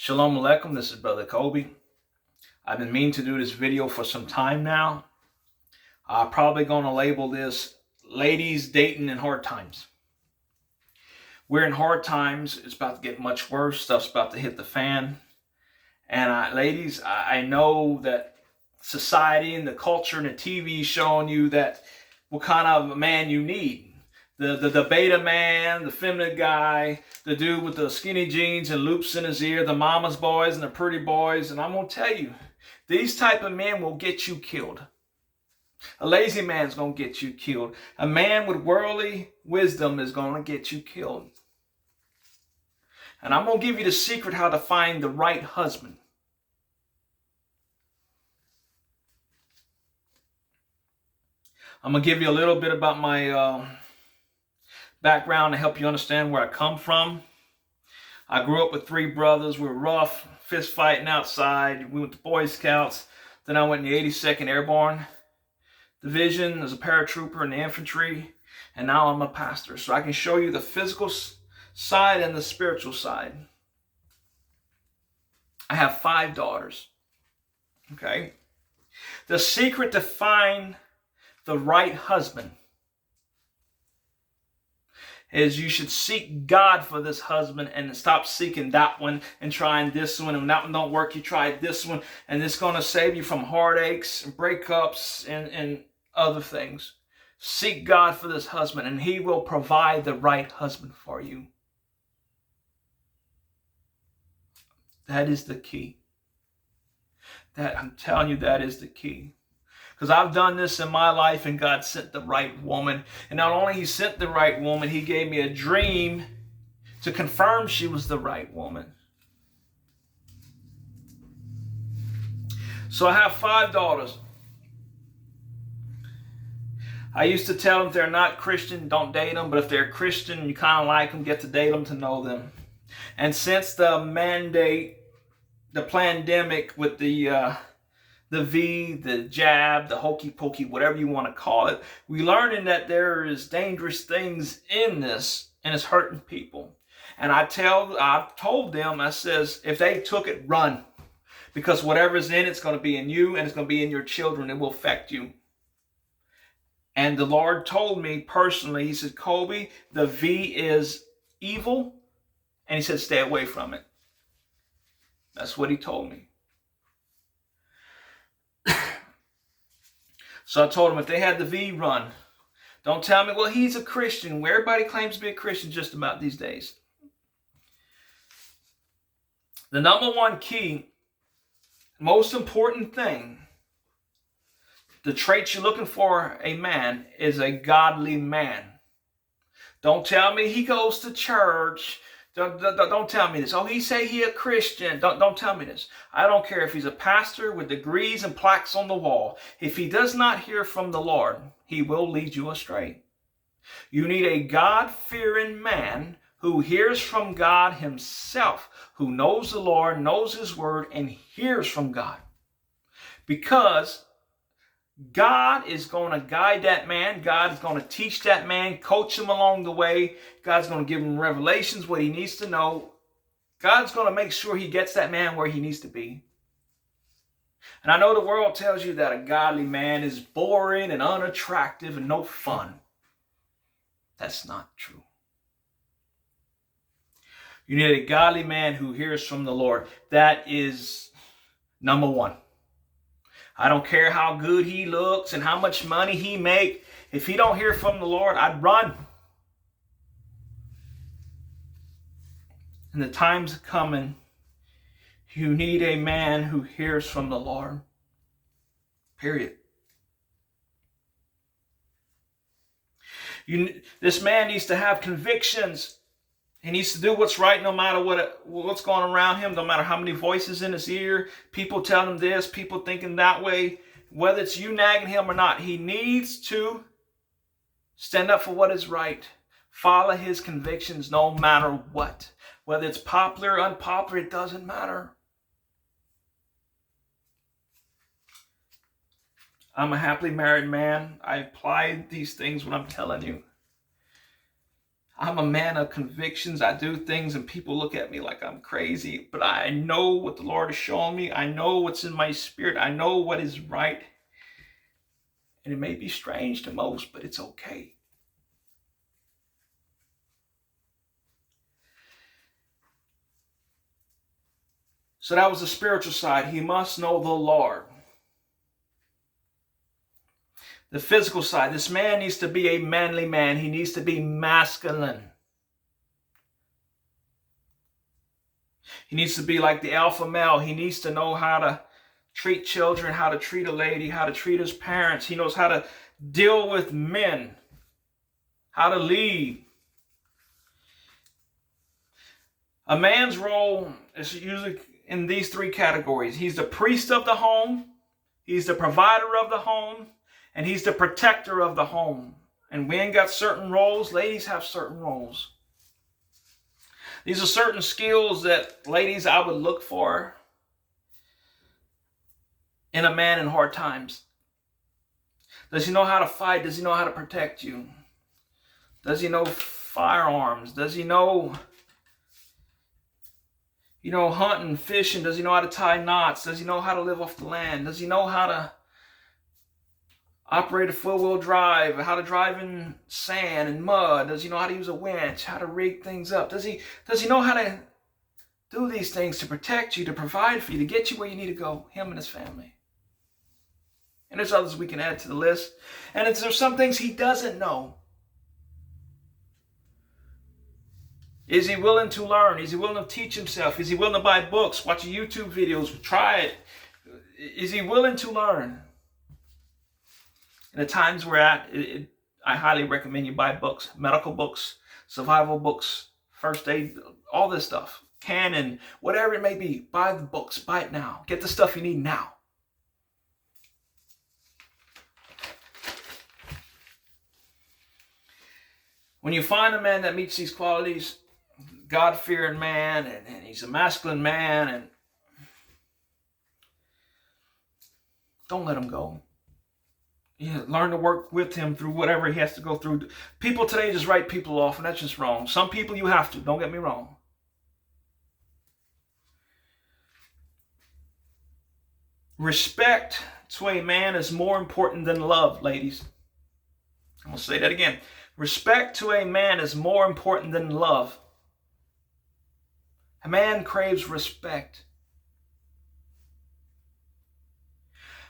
Shalom Aleichem, this is Brother Kobe. I've been meaning to do this video for some time now. I'm probably going to label this Ladies Dating in Hard Times. We're in hard times. It's about to get much worse. Stuff's about to hit the fan. And ladies, I know that society and the culture and the TV showing you that what kind of a man you need. The beta man, the feminine guy, the dude with the skinny jeans and loops in his ear, the mama's boys and the pretty boys. And I'm going to tell you, these type of men will get you killed. A lazy man's going to get you killed. A man with worldly wisdom is going to get you killed. And I'm going to give you the secret how to find the right husband. I'm going to give you a little bit about my background to help you understand where I come from. I grew up with three brothers. We were rough, fist fighting outside. We went to Boy Scouts. Then I went in the 82nd Airborne Division as a paratrooper in the infantry. And now I'm a pastor. So I can show you the physical side and the spiritual side. I have 5 daughters. Okay? The secret to find the right husband is you should seek God for this husband and stop seeking that one and trying this one. And when that one don't work, you try this one. And it's going to save you from heartaches and breakups and other things. Seek God for this husband and he will provide the right husband for you. That is the key. I'm telling you, that is the key. Because I've done this in my life and God sent the right woman. And not only he sent the right woman, he gave me a dream to confirm she was the right woman. So I have 5 daughters. I used to tell them if they're not Christian, don't date them. But if they're Christian, you kind of like them, get to date them to know them. And since the mandate, the pandemic with the jab, the hokey pokey, whatever you want to call it, we learning that there is dangerous things in this and it's hurting people. And I've told them, I says, if they took it, run. Because whatever's in it's going to be in you and it's going to be in your children. It will affect you. And the Lord told me personally, he said, Kobe, the V is evil. And he said, stay away from it. That's what he told me. So I told him if they had the V, run. Don't tell me, well, he's a Christian. Everybody claims to be a Christian just about these days. The number one key, most important thing, the traits you're looking for a man is a godly man. Don't tell me he goes to church. Don't tell me this. Oh, he say he a Christian. Don't tell me this. I don't care if he's a pastor with degrees and plaques on the wall. If he does not hear from the Lord, he will lead you astray. You need a God-fearing man who hears from God himself, who knows the Lord, knows his word, and hears from God. Because God is going to guide that man. God is going to teach that man, coach him along the way. God's going to give him revelations, what he needs to know. God's going to make sure he gets that man where he needs to be. And I know the world tells you that a godly man is boring and unattractive and no fun. That's not true. You need a godly man who hears from the Lord. That is number one. I don't care how good he looks and how much money he make. If he don't hear from the Lord, I'd run. And the time's coming. You need a man who hears from the Lord. Period. This man needs to have convictions. He needs to do what's right no matter what's going around him, no matter how many voices in his ear, people telling him this, people thinking that way, whether it's you nagging him or not. He needs to stand up for what is right, follow his convictions no matter what. Whether it's popular or unpopular, it doesn't matter. I'm a happily married man. I apply these things when I'm telling you. I'm a man of convictions. I do things and people look at me like I'm crazy, but I know what the Lord is showing me. I know what's in my spirit. I know what is right. And it may be strange to most, but it's okay. So that was the spiritual side. He must know the Lord. The physical side. This man needs to be a manly man. He needs to be masculine. He needs to be like the alpha male. He needs to know how to treat children, how to treat a lady, how to treat his parents. He knows how to deal with men, how to lead. A man's role is usually in these three categories. He's the priest of the home, he's the provider of the home, and he's the protector of the home. And men got certain roles, ladies have certain roles. These are certain skills that, ladies, I would look for in a man in hard times. Does he know how to fight? Does he know how to protect you? Does he know firearms? Does he know, hunting, fishing? Does he know how to tie knots? Does he know how to live off the land? Does he know how to operate a four-wheel drive, how to drive in sand and mud? Does he know how to use a winch, how to rig things up? Does he know how to do these things to protect you, to provide for you, to get you where you need to go, him and his family? And there's others we can add to the list. And there's some things he doesn't know. Is he willing to learn? Is he willing to teach himself? Is he willing to buy books, watch YouTube videos, try it? Is he willing to learn? In the times we're at, I highly recommend you buy books, medical books, survival books, first aid, all this stuff. Canon, whatever it may be, buy the books, buy it now. Get the stuff you need now. When you find a man that meets these qualities, God-fearing man, and he's a masculine man, and don't let him go. Learn to work with him through whatever he has to go through. People today just write people off, and that's just wrong. Some people you have to, don't get me wrong. Respect to a man is more important than love, ladies. I'm going to say that again. Respect to a man is more important than love. A man craves respect.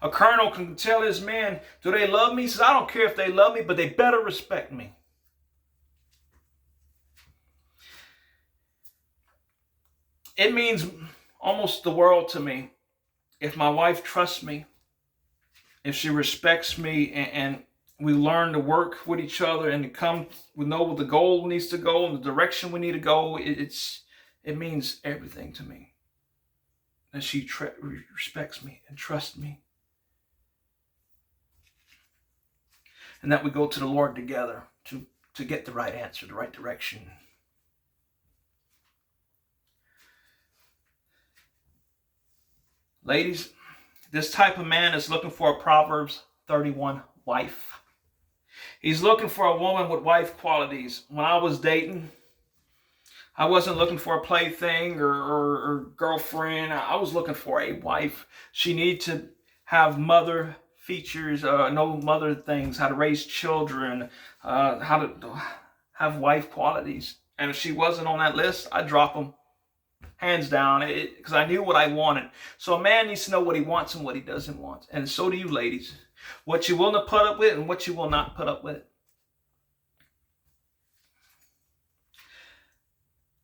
A colonel can tell his men, do they love me? He says, I don't care if they love me, but they better respect me. It means almost the world to me if my wife trusts me, if she respects me, and we learn to work with each other and we know where the goal needs to go and the direction we need to go. It means everything to me that she respects me and trusts me. And that we go to the Lord together to get the right answer, the right direction. Ladies, this type of man is looking for a Proverbs 31 wife. He's looking for a woman with wife qualities. When I was dating, I wasn't looking for a plaything or girlfriend. I was looking for a wife. She needed to have mother features, know mother things, how to raise children, how to have wife qualities. And if she wasn't on that list, I'd drop them. Hands down, because I knew what I wanted. So a man needs to know what he wants and what he doesn't want. And so do you, ladies. What you're willing to put up with and what you will not put up with.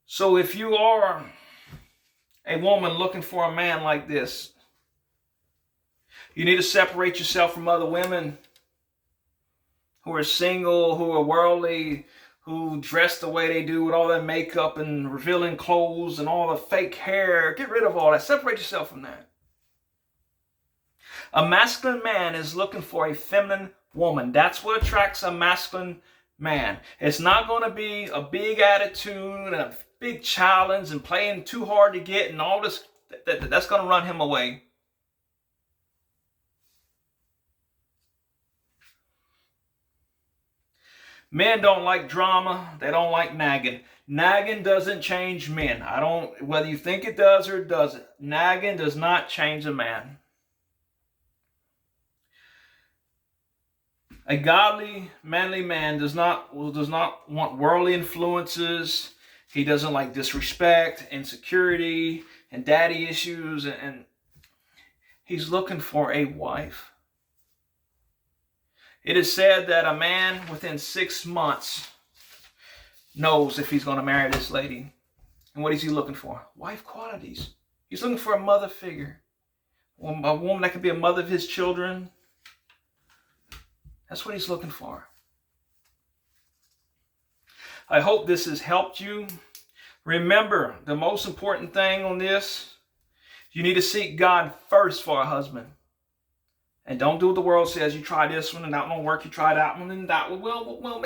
So if you are a woman looking for a man like this, you need to separate yourself from other women who are single, who are worldly, who dress the way they do with all that makeup and revealing clothes and all the fake hair. Get rid of all that. Separate yourself from that. A masculine man is looking for a feminine woman. That's what attracts a masculine man. It's not going to be a big attitude and a big challenge and playing too hard to get and all this. That's going to run him away. Men don't like drama. They don't like nagging. Nagging doesn't change men. Whether you think it does or it doesn't. Nagging does not change a man. A godly, manly man does not want worldly influences. He doesn't like disrespect, insecurity, and daddy issues. And he's looking for a wife. It is said that a man within 6 months knows if he's going to marry this lady. And what is he looking for? Wife qualities. He's looking for a mother figure. A woman that could be a mother of his children. That's what he's looking for. I hope this has helped you. Remember, the most important thing on this, you need to seek God first for a husband. And don't do what the world says. You try this one and that one won't work. You try that one and that one will.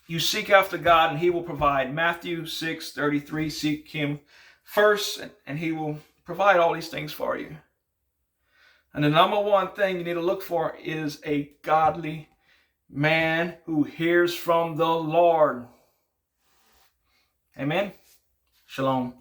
You seek after God and he will provide. Matthew 6:33, seek him first and he will provide all these things for you. And the number one thing you need to look for is a godly man who hears from the Lord. Amen. Shalom.